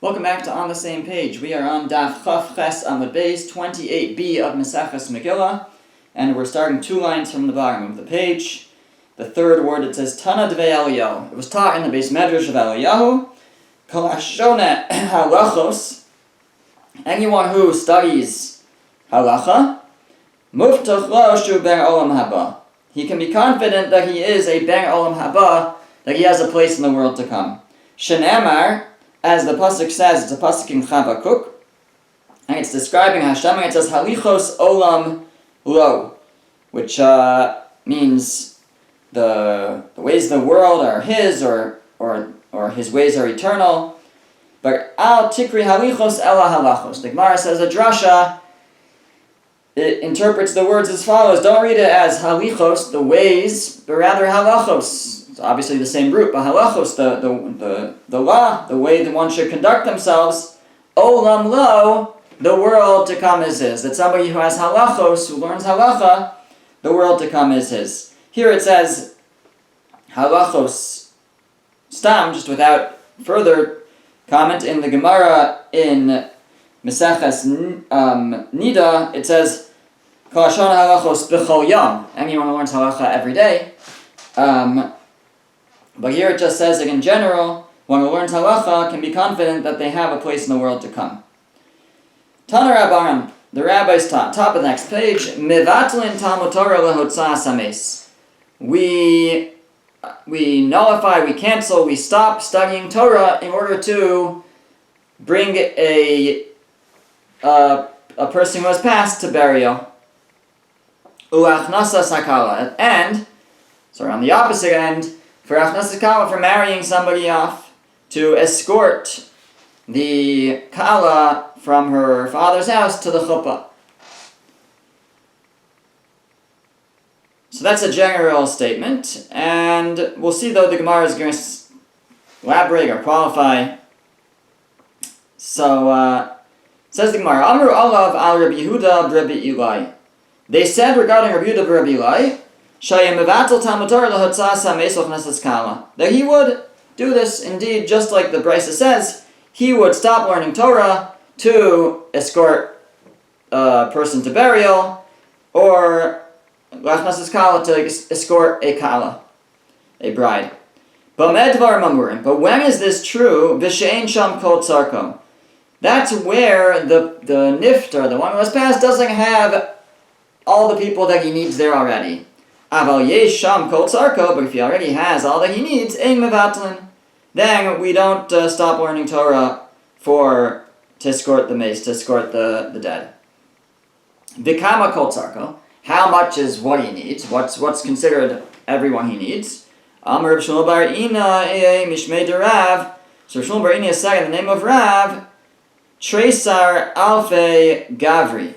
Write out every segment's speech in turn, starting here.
Welcome back to On the Same Page. We are on Daf Chaf Ches Amud Beis 28b of Megillah, and we're starting 2 lines from the bottom of the page. The third word, it says Tana Dvei Eliyahu. It was taught in the Beis Medrash of Eliyahu. Kol hashoneh halachos. Anyone who studies halacha, muftach lo shu ben olam haba. He can be confident that he is a ben olam haba, that he has a place in the world to come. Shenemar, as the pasuk says, it's a pasuk in Chavakuk, and it's describing Hashem, and it says Halichos Olam Lo, which means the ways of the world are His, or His ways are eternal. But Al Tikri Halichos Ela Halachos. The Gemara says a drasha. It interprets the words as follows: don't read it as Halichos, the ways, but rather Halachos. It's obviously the same root, but halachos, the law, the way that one should conduct themselves. Olam lo, the world to come is his. That somebody who has halachos, who learns halacha, the world to come is his. Here it says halachos stam, just without further comment. In the Gemara in Meseches Nida, it says Kol hashoneh halachos b'chol yom. Anyone who learns halacha every day. But here it just says that in general, one who learns halacha can be confident that they have a place in the world to come. Tana Rabbanan, the rabbis taught, top of the next page, Mevatlin Talmud Torah lehotzas hames. We nullify, we cancel, we stop studying Torah in order to bring a person who has passed to burial. U'achnasa sakala. And, sorry, on the opposite end, for achnasas kala, for marrying somebody off, to escort the kala from her father's house to the chuppah. So that's a general statement, and we'll see though the Gemara is going to elaborate or qualify. So, says the Gemara, Amru Alav al Rabbi Yehuda b'Rabbi Eli. They said regarding Rabbi Yehuda b'Rabbi Eli, that he would do this, indeed, just like the Brisa says, he would stop learning Torah to escort a person to burial, or to escort a kala, a bride. But when is this true? That's where the niftar, the one who has passed, doesn't have all the people that he needs there already. Aval yesh sham kol tzarko, but if he already has all that he needs, ein mevatlin, then we don't stop learning Torah to escort the mace, to escort the dead. Vikama kol tzarko, how much is what he needs? What's considered everyone he needs? Amar Rav Shmuel bar Ina mishmei de Rav. So Rav Shmuel bar Ina is saying in the name of Rav, Tresar alfei gavri,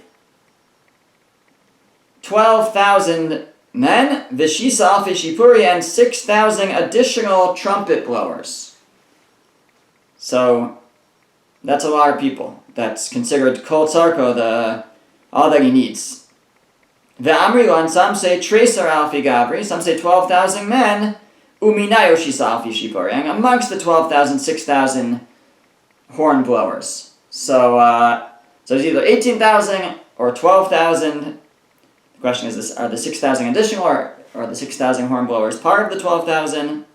12,000 men, Vishisa alfi shipuri, and 6,000 additional trumpet blowers. So that's a lot of people. That's considered kol tzarko, all that he needs. The Amrila, and some say Tresar alfi gavri, some say 12,000 men, uminayo shisa alfi shipuri, and amongst the 12,000, 6,000 horn blowers. So it's either 18,000 or 12,000. The question is, are the 6,000 additional, or are the 6,000 horn blowers part of the 12,000?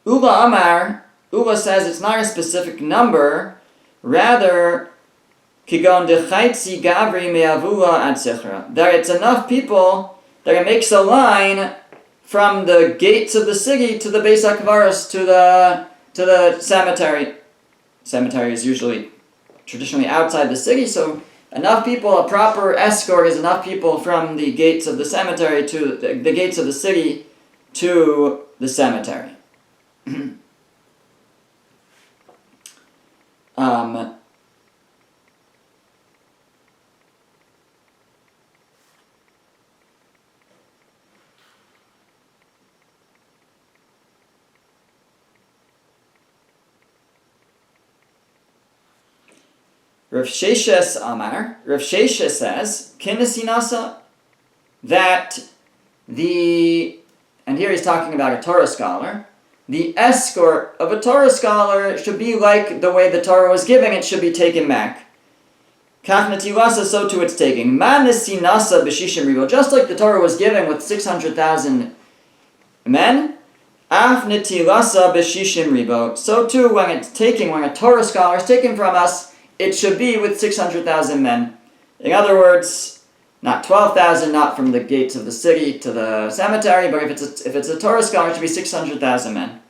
Ula Amar, Ula says it's not a specific number, rather, Kigon dechaitzi gavri me'avula ad sichra, that it's enough people that it makes a line from the gates of the city to the Beis HaKvaros, to the cemetery. Cemetery is usually traditionally outside the city, so enough people, a proper escort is enough people from the gates of the cemetery to the gates of the city to the cemetery. Rav Sheshes Amar, Rav Sheshes says, Kinnesinasa, that and here he's talking about a Torah scholar, the escort of a Torah scholar should be like the way the Torah was given, it should be taken back. Kach netilasa, so too it's taking. Man nesinasa b'shishim ribo, just like the Torah was given with 600,000 men, af netilasa b'shishim ribo, so too when it's taking, when a Torah scholar is taken from us, it should be with 600,000 men. In other words, not 12,000, not from the gates of the city to the cemetery, but if it's a Torah scholar, it should be 600,000 men.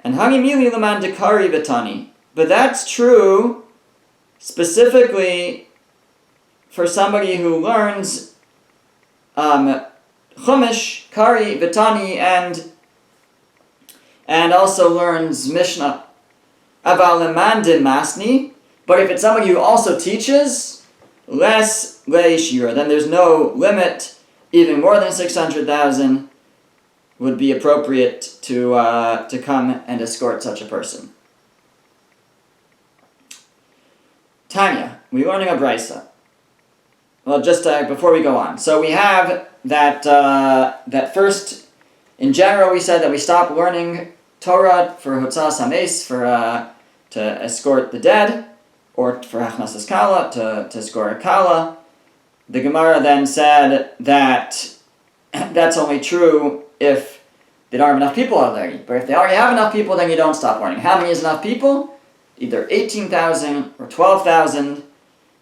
And hangimili leman dekari v'tani, but that's true specifically for somebody who learns Chumash, Kari, Vitani, and also learns Mishnah. Aval lemandim masni, but if it's somebody who also teaches, less leishira, then there's no limit. Even more than 600,000 would be appropriate to come and escort such a person. Tanya, we're learning a brisa. Well, just before we go on. So we have that first, in general, we said that we stop learning Torah for Hotzas HaMeis, to escort the dead, or for Hachnasas Kala, to escort a Kala. The Gemara then said that that's only true if they don't have enough people already. But if they already have enough people, then you don't stop learning. How many is enough people? Either 18,000 or 12,000,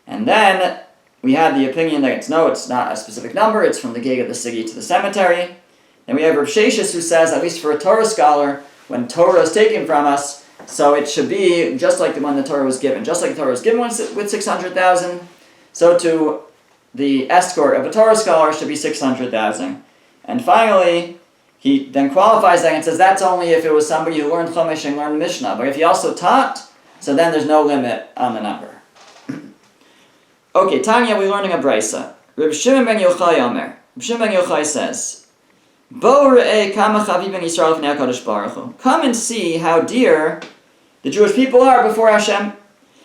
and then we had the opinion that it's not a specific number, it's from the gate of the city to the cemetery. And we have Rav Sheshis who says, at least for a Torah scholar, when Torah is taken from us, so it should be just like the one the Torah was given. Just like the Torah was given with 600,000, so too the escort of a Torah scholar should be 600,000. And finally, he then qualifies that and says that's only if it was somebody who learned Chumash and learned Mishnah. But if he also taught, so then there's no limit on the number. Okay, Tanya, we're learning a brisa. Reb Shimon ben Yochai Omer. Reb Shimon ben Yochai says, Bo re'eh kama chavivim Yisrael v'nei HaKadosh Baruch Hu. Come and see how dear the Jewish people are before Hashem.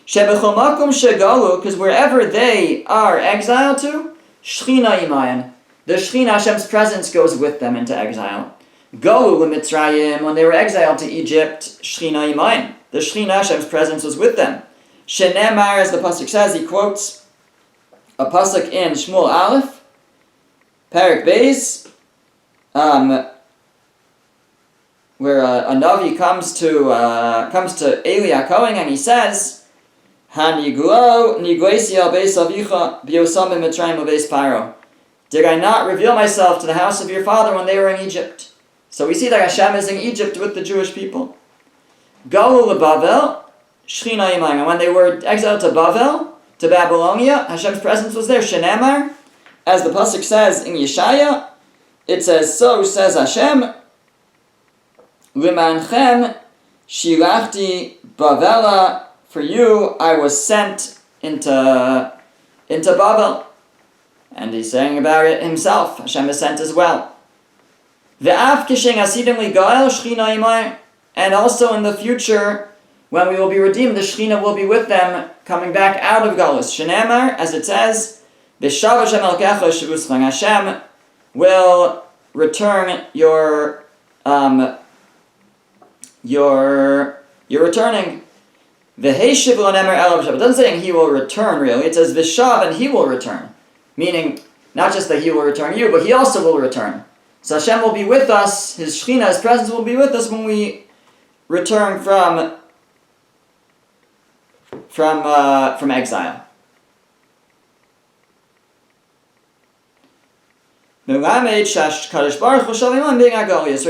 Shebechol makom shegalu, because wherever they are exiled to, Shechina imayan. The Shechina, Hashem's presence, goes with them into exile. Galu l'Mitzrayim, when they were exiled to Egypt, Shechina imayan. The Shechina, Hashem's presence, was with them. Shenemar, as the pasuk says, he quotes a pasuk in Shmuel Aleph, Parak Beis, where a Navi comes to Eli HaKohen and he says, "Haniglo nigleisi al beis avicha b'yosam b'mitzrayim u'beis paro." Did I not reveal myself to the house of your father when they were in Egypt? So we see that Hashem is in Egypt with the Jewish people. Galu leBavel, Shechina imayim. And when they were exiled to Bavel, to Babylonia, Hashem's presence was there. Shenemar, as the pasuk says in Yeshaya, it says, so says Hashem, Limanchem shilachti Bavela, for you I was sent into Bavel. And he's saying about it himself, Hashem is sent as well. Ve'af kishen asidim ligael Shechina imay, and also in the future, when we will be redeemed, the Shechina will be with them, coming back out of Galus. Shenemar, as it says, V'shav Hashem elkecha shevuschang. Hashem will return your returning. V'heishiv l'nemer elav shav. It doesn't say he will return really. It says v'shav, and he will return, meaning not just that he will return you, but he also will return. So Hashem will be with us. His Shechina, His presence, will be with us when we return from exile. Right?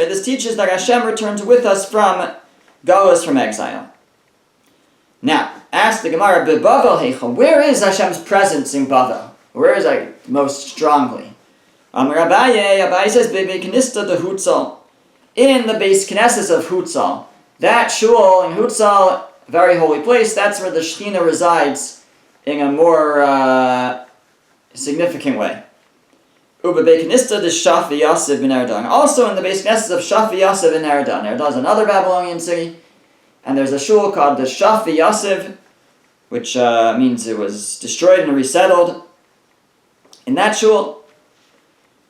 This teaches that Hashem returns with us from Galus, from exile. Now, ask the Gemara, where is Hashem's presence in Bavel? Where is it most strongly? Abaye says, in the base Knesset of Hutzal. That shul in Hutzal, very holy place, that's where the Shechina resides in a more significant way. Also in the base Knesset of Shafi Yasef in Eredan. Eredan is another Babylonian city, and there's a shul called the Shafi Yasef, which means it was destroyed and resettled. In that shul,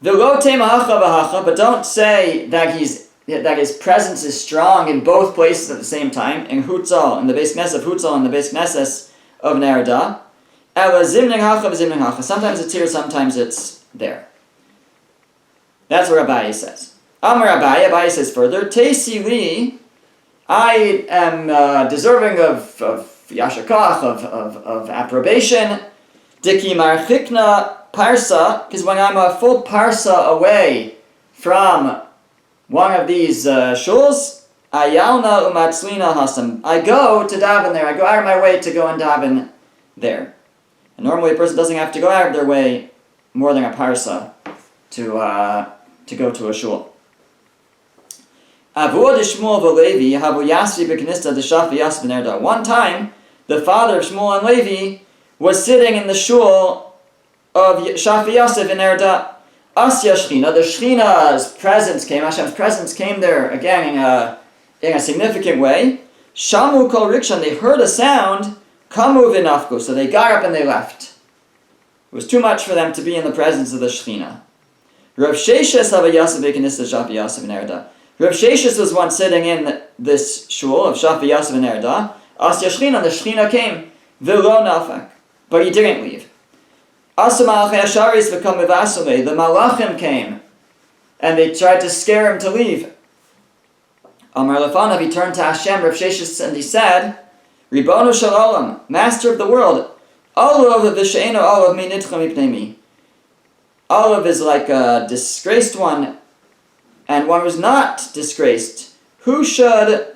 But don't say that his presence is strong in both places at the same time, in Hutzal, in the Beis Knesset of Hutzal, and the Beis Knesset of Nerda. Sometimes it's here, sometimes it's there. That's what Abaye says. Amar Abaye says further, Teisi li, I am deserving of yashakach, of approbation. Diki marchikna parsa, because when I'm a full parsa away from one of these shuls, ayalna umatzlina hasam, I go to daven there. I go out of my way to go and daven there. And normally a person doesn't have to go out of their way more than a parsa to go to a shul. One time, the father of Shmuel and Levi was sitting in the shul of Shafi Yosef in Erda. Asya Shechina, the Shechina's presence came, Hashem's presence came there again in a significant way. Shamu kol rikshan, they heard a sound, kamu v'nafku, so they got up and they left. It was too much for them to be in the presence of the Shechina. Rav Sheshes hava Yosef v'kenista Shafi Yosef in Erda. Rav Sheshes was once sitting in this shul of Shafi Yosef in Erda. Asya Shechina, the Shechina came, v'lo nafak, but he didn't leave. The Malachim came, and they tried to scare him to leave. Amar Lefanav, he turned to Hashem, Rav Sheshes, and he said, Ribono shel olam, Master of the world, Olav v'she'eno olav mi nitcha mipnei mi. Olav is like a disgraced one, and one who's not disgraced. Who should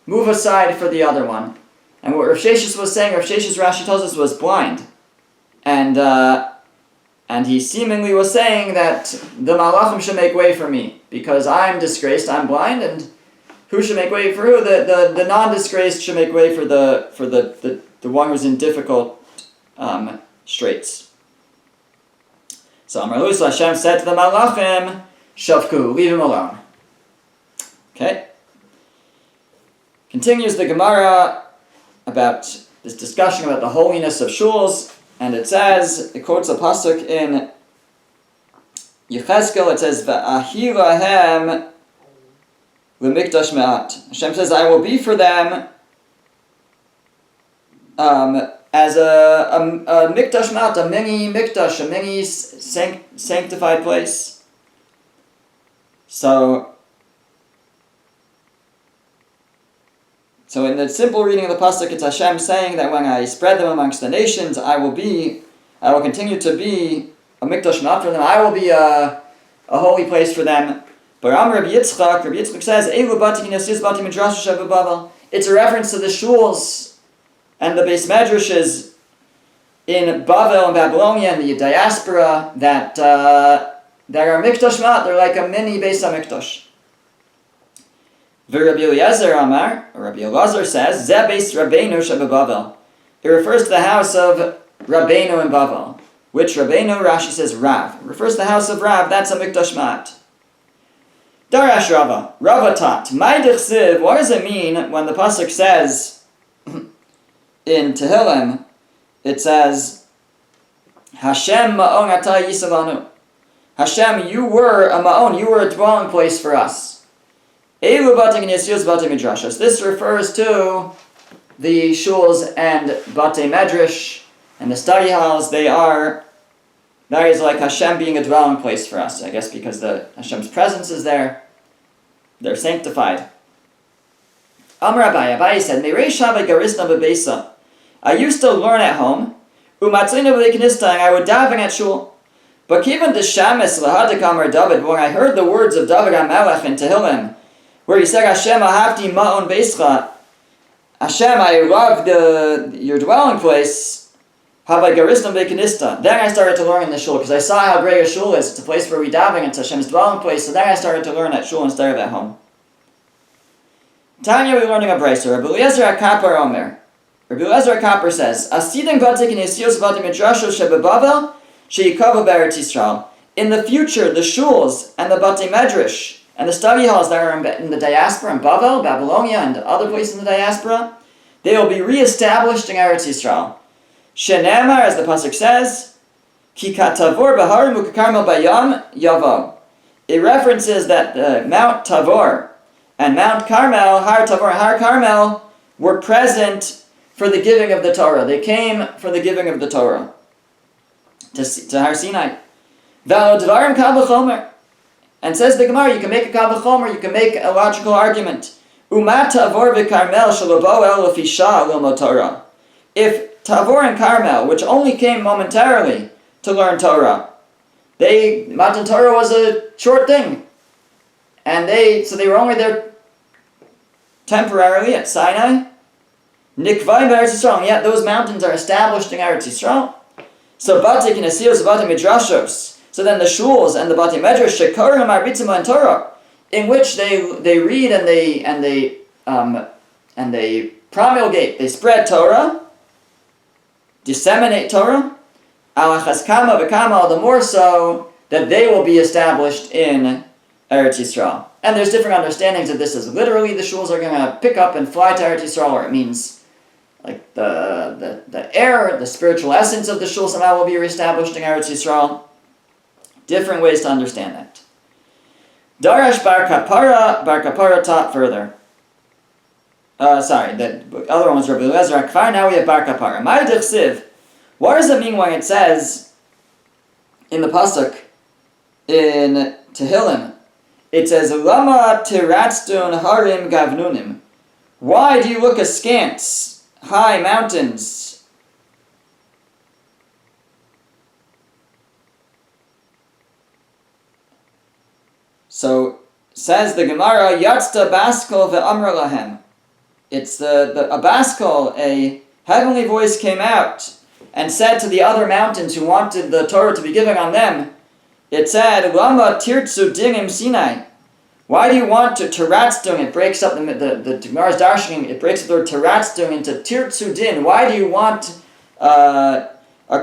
move aside for the other one? And what Rav Sheshes was saying, Rav Sheshes Rashi tells us, was blind. And he seemingly was saying that the Malachim should make way for me, because I'm disgraced, I'm blind, and who should make way for who? The non-disgraced should make way for the one who's in difficult straits. So Amar Lu, so Hashem said to the Malachim, Shavku, leave him alone. Okay? Continues the Gemara about this discussion about the holiness of shuls. And it says, it quotes a pasuk in Yechezkel, it says, V'ahi lahem l'mikdash me'at. Hashem says, I will be for them as a mikdash me'at, a mini mikdash, a mini sanctified place. So in the simple reading of the pasuk, it's Hashem saying that when I spread them amongst the nations, I will continue to be a mikdash me'at for them. I will be a holy place for them. But Rabbi Yitzchak says, it's a reference to the shuls and the Beis Medrashes in Bavel and Babylonia and the diaspora that are mikdash me'at. They're like a mini Beis HaMikdash. Rabbi Eliezer says, Zeh Beis Rabbeinu shebeBavel. It refers to the house of Rabbeinu in Bavel. Which Rabbeinu, Rashi says Rav. It refers to the house of Rav, that's a mikdash me'at. Darash Rava. Rava taught. Mai dichsiv, what does it mean when the pasuk says in Tehillim, it says, Hashem ma'on ata yisalanu. Hashem, you were a ma'on, you were a dwelling place for us. This refers to the shuls and Batei Medrash and the study halls. That is like Hashem being a dwelling place for us, I guess, because Hashem's presence is there. They're sanctified. Amar Abaye said, I used to learn at home, and I would daven at shul. But even the Shamis Lahadikam David, when I heard the words of David HaMelech in Tehillim, where he said, Hashem, ahavti ma'on beischa, Hashem, I love your dwelling place, havai garistam be'kanista. Then I started to learn in the shul, because I saw how great a shul is. It's a place where we daven, it's Hashem's dwelling place, so then I started to learn at shul instead of at home. Tanya, we're learning a brayso. Rabbi Eliezer HaKapar Omer. Rabbi Eliezer HaKapar says, Asidim v'atik inesios v'atim midrasho shebebavel, she'yikavu be'eretz Yisrael. In the future, the shuls and the Batei Medrash and the study halls that are in the diaspora, in Bavel, Babylonia, and other places in the diaspora, they will be reestablished in Eretz Yisrael. Shenemar, as the pasuk says, Ki katavor b'harim u'kakarmel bayam yavo. It references that Mount Tavor and Mount Carmel, Har Tavor and Har Carmel, were present for the giving of the Torah. They came for the giving of the Torah to Har Sinai. V'alo dvarim kal v'chomer. And says the Gemara, you can make a kal v'chomer, you can make a logical argument. Umat Tavor v'Carmel shalobo el l'fisha l'ilmod Torah. If Tavor and Carmel, which only came momentarily to learn Torah, Matan Torah was a short thing, and they were only there temporarily at Sinai. Nikvai Eretz Yisrael, and yet those mountains are established in Eretz Yisrael. So Bati Kinesios, Bati Midrashos. So then the shuls and the Bati Medrash Shekarim Arbitzim and Torah, in which they read and they promulgate, they spread Torah, disseminate Torah. Alachas kama v'kama, the more so that they will be established in Eretz Yisrael. And there's different understandings of this as literally the shuls are going to pick up and fly to Eretz Yisrael, or it means like the air, the spiritual essence of the shul somehow will be reestablished in Eretz Yisrael. Different ways to understand that. Darash Bar Kapara taught further. The other one was Rabbi Eliezer Akfar, now we have Bar Kapara. Ma'adich Siv. What does it mean when it says in the pasuk in Tehillim? It says Lama tiratztun harim gavnunim. Why do you look askance, high mountains? So says the Gemara, Yatzta Baskol ve'amra lahem. It's a Baskol, a heavenly voice came out and said to the other mountains who wanted the Torah to be given on them, it said, Lama tirtzu dingim Sinai. Why do you want to tiratztung? It breaks up the Gemara's darshaning, it breaks up the word tiratztung into tirtzu din. Why do you want a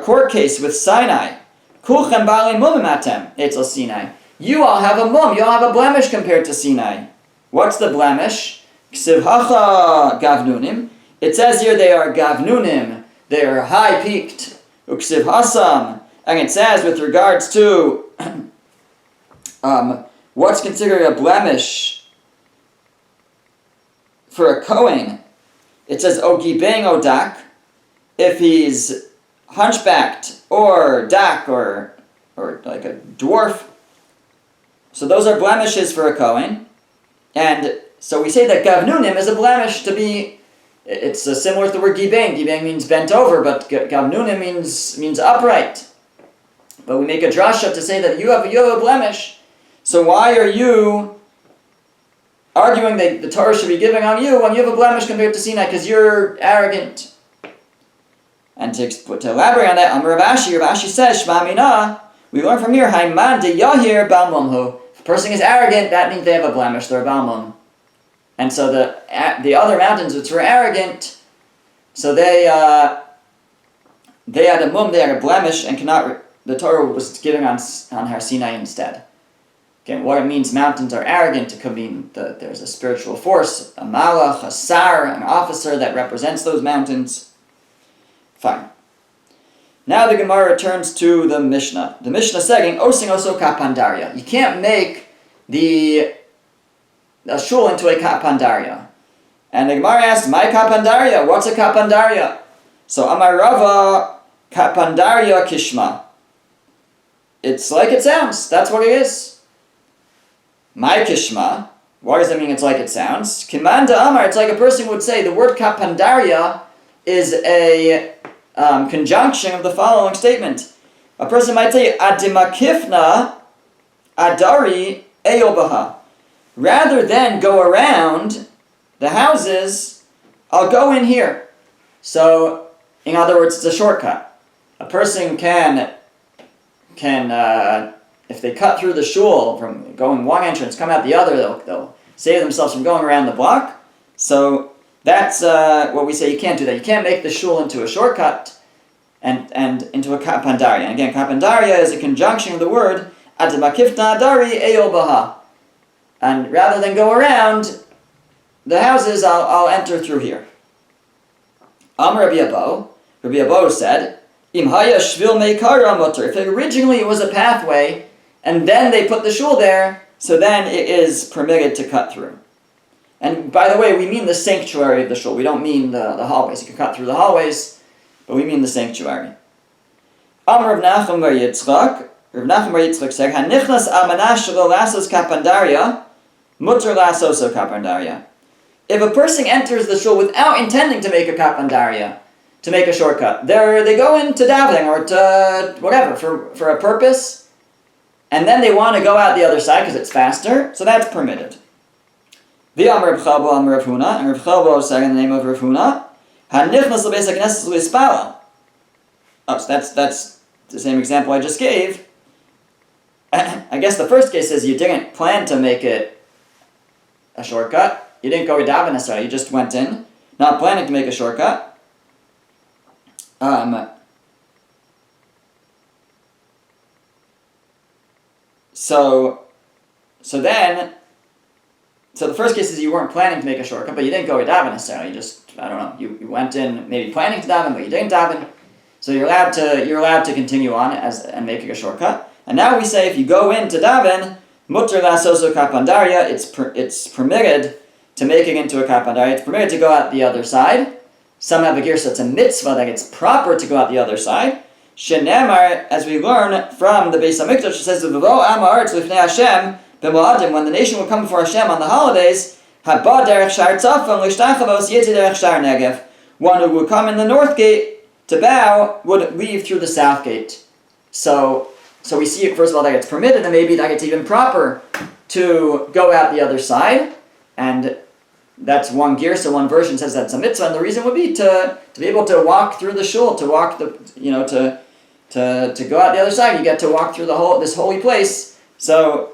court case with Sinai? Kulchem ba'alei mumim atem etzel Sinai. You all have a mum, you all have a blemish compared to Sinai. What's the blemish? Ksiv hacha gavnunim. It says here they are gavnunim. They are high-peaked, uksiv hasam, and it says with regards to what's considered a blemish for a Kohen, it says ogi bang odak, if he's hunchbacked or dak or like a dwarf. So those are blemishes for a Kohen, and so we say that gavnunim is a blemish to be. It's similar to the word gibeng. Gibeng means bent over, but gavnunim means upright. But we make a drasha to say that you have a blemish. So why are you arguing that the Torah should be given on you when you have a blemish compared to Sinai? Because you're arrogant. And to elaborate on that, Rav Ashi says, Shema Mina, we learn from here, Haiman de Yahir Balmumhu. If a person is arrogant, that means they have a blemish, they're Balmum. And so the other mountains which were arrogant, so they had a mum, they had a blemish, and the Torah was given on Har Sinai instead. Again, what it means mountains are arrogant, it could mean that there's a spiritual force, a malach, a sar, an officer that represents those mountains. Fine. Now the Gemara returns to the Mishnah. The Mishnah saying, Osing oso kapandaria. You can't make a shul into a kapandaria. And the Gemara asks, my kapandaria, what's a kapandaria? So Amar Rava, kapandaria kishma. It's like it sounds, that's what it is. My kishma, what does it mean it's like it sounds? Kimanda Amar, it's like a person would say, the word kapandaria is a conjunction of the following statement. A person might say, adimakifna adari eyobaha. Rather than go around the houses, I'll go in here. So, in other words, it's a shortcut. A person can if they cut through the shul from going one entrance, come out the other, they'll save themselves from going around the block. So that's what we say you can't do that. You can't make the shul into a shortcut and into a kapandaria. And again, kapandaria is a conjunction of the word adimakifna adari eyobaha. And rather than go around the houses, I'll enter through here. Rabbi Abo said, Im haya shvil meikara mutter. If originally it was a pathway, and then they put the shul there, so then it is permitted to cut through. And by the way, we mean the sanctuary of the shul. We don't mean the hallways. You can cut through the hallways, but we mean the sanctuary. Amar Rav Nachum bar Yitzchak. Rav Nachum bar Yitzchak said, "Hanichnas amanash lo lasos kapandaria, mutter lasoso kapandaria." If a person enters the shul without intending to make a kapandaria, to make a shortcut, they go into davening or to whatever for a purpose, and then they want to go out the other side because it's faster, so that's permitted. The Amar Rav Chalbo Amar Rav Huna, and Rav Chalbo said in the name of Rav Huna, "Hanichnas lebeis haknesses lispala." Oh, so that's the same example I just gave. I guess the first case is you didn't plan to make it a shortcut. You didn't go to daven necessarily. You just went in, not planning to make a shortcut. So the first case is you weren't planning to make a shortcut, but you didn't go to daven necessarily. You just, I don't know, you went in maybe planning to daven, but you didn't daven. So you're allowed to continue on and making a shortcut. And now we say if you go in to daven, mutter lasoso kapandaria, it's permitted to make it into a kapandaria. It's permitted to go out the other side. Some have a gear, so it's a mitzvah that it's proper to go out the other side. Shenemar, as we learn from the Beis Hamikdash, it says, "V'vo am haaretz lifnei Hashem b'moadim." When the nation will come before Hashem on the holidays, haba derech shar tzafon l'shtachavos yetzi derech shar negev. One who would come in the north gate to bow would leave through the south gate. So we see, first of all, that it's permitted, and maybe that it's even proper to go out the other side, and that's one gear. So one version says that's a mitzvah, and the reason would be to be able to walk through the shul, to walk to go out the other side. You get to walk through this holy place. So,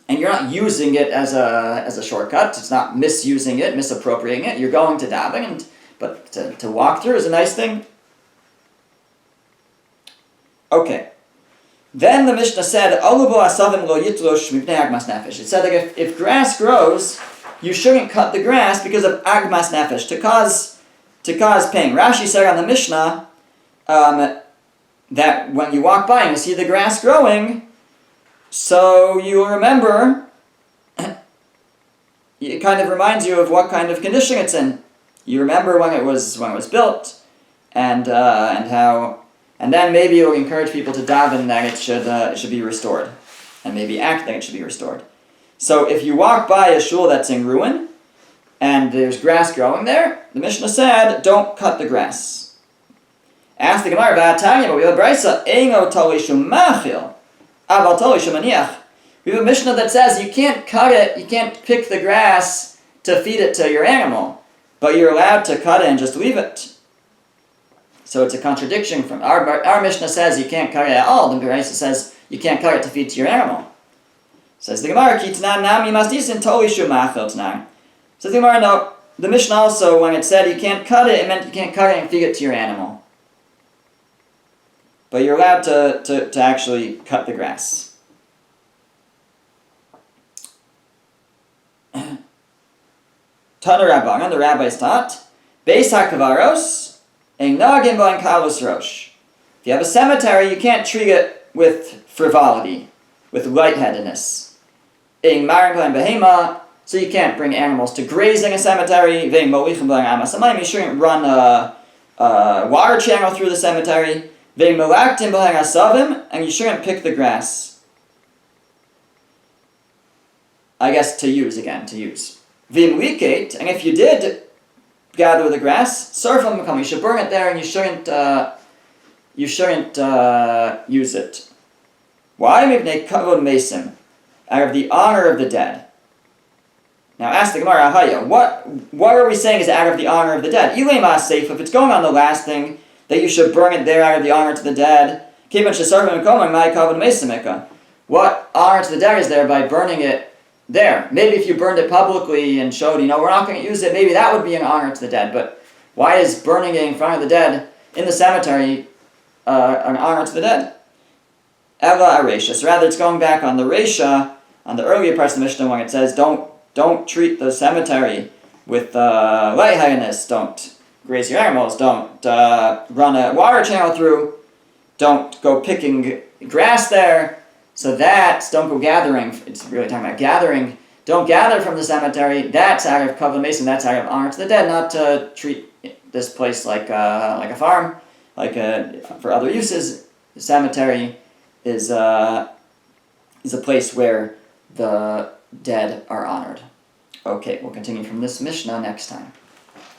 and you're not using it as a shortcut. It's not misusing it, misappropriating it. You're going to davening, but to walk through is a nice thing. Okay. Then the Mishnah said, "Alubo asavim lo yitlosh mipnei agmas nefesh." It said that if grass grows, you shouldn't cut the grass because of agmas nefesh, to cause pain. Rashi said on the Mishnah that when you walk by and you see the grass growing, so you remember, it kind of reminds you of what kind of condition it's in. You remember when it was built, and how, and then maybe it will encourage people to daven that it should be restored, and maybe act that it should be restored. So if you walk by a shul that's in ruin, and there's grass growing there, the Mishnah said, don't cut the grass. Ask the Gemara, "V'atanya," but we have a brisa, "Eino toli shum machil, aval toli shum maniach." We have a Mishnah that says you can't cut it, you can't pick the grass to feed it to your animal, but you're allowed to cut it and just leave it. So it's a contradiction from our Mishnah says you can't cut it at all. The brisa says you can't cut it to feed to your animal. Says the Gemara, "Ki t'nan nami masdisin toli shum machil t'nan." Says the Gemara, no. The Mishnah also, when it said you can't cut it, it meant you can't cut it and feed it to your animal. But you're allowed to actually cut the grass. Tana Rabbanan, the rabbis taught, Beis HaKavaros, Ein Nagin Bo Ein Kalus Rosh. If you have a cemetery, you can't treat it with frivolity, with lightheadedness. Ein Marin Bo Ein Behema, so you can't bring animals to grazing a cemetery. Vein Molichem Bo Ein Amasamayim, you shouldn't run a water channel through the cemetery. Vein Melaktim Bo Ein Asavim, and you shouldn't pick the grass. I guess to use. Vim Likate, and if you did gather the grass, Sarfam Makam, you should burn it there, and you shouldn't use it. Why? Mibnei Kavod Mesim, out of the honor of the dead. Now ask the Gemara, Ahaya, what are we saying is out of the honor of the dead? Ilay Ma'asef, if it's going on the last thing, that you should burn it there out of the honor to the dead. What honor to the dead is there by burning it there? Maybe if you burned it publicly and showed, we're not going to use it, maybe that would be an honor to the dead. But why is burning it in front of the dead in the cemetery an honor to the dead? Ela Aresha. So rather it's going back on the Resha, on the earlier parts of the Mishnah when it says don't treat the cemetery with lightheadedness, don't graze your animals, don't run a water channel through, don't go picking grass there, so don't go gathering, it's really talking about gathering, don't gather from the cemetery, that's out of kavod mason, that's out of honor to the dead, not to treat this place like a farm, for other uses. The cemetery is a place where the dead are honored. Okay, we'll continue from this Mishnah next time.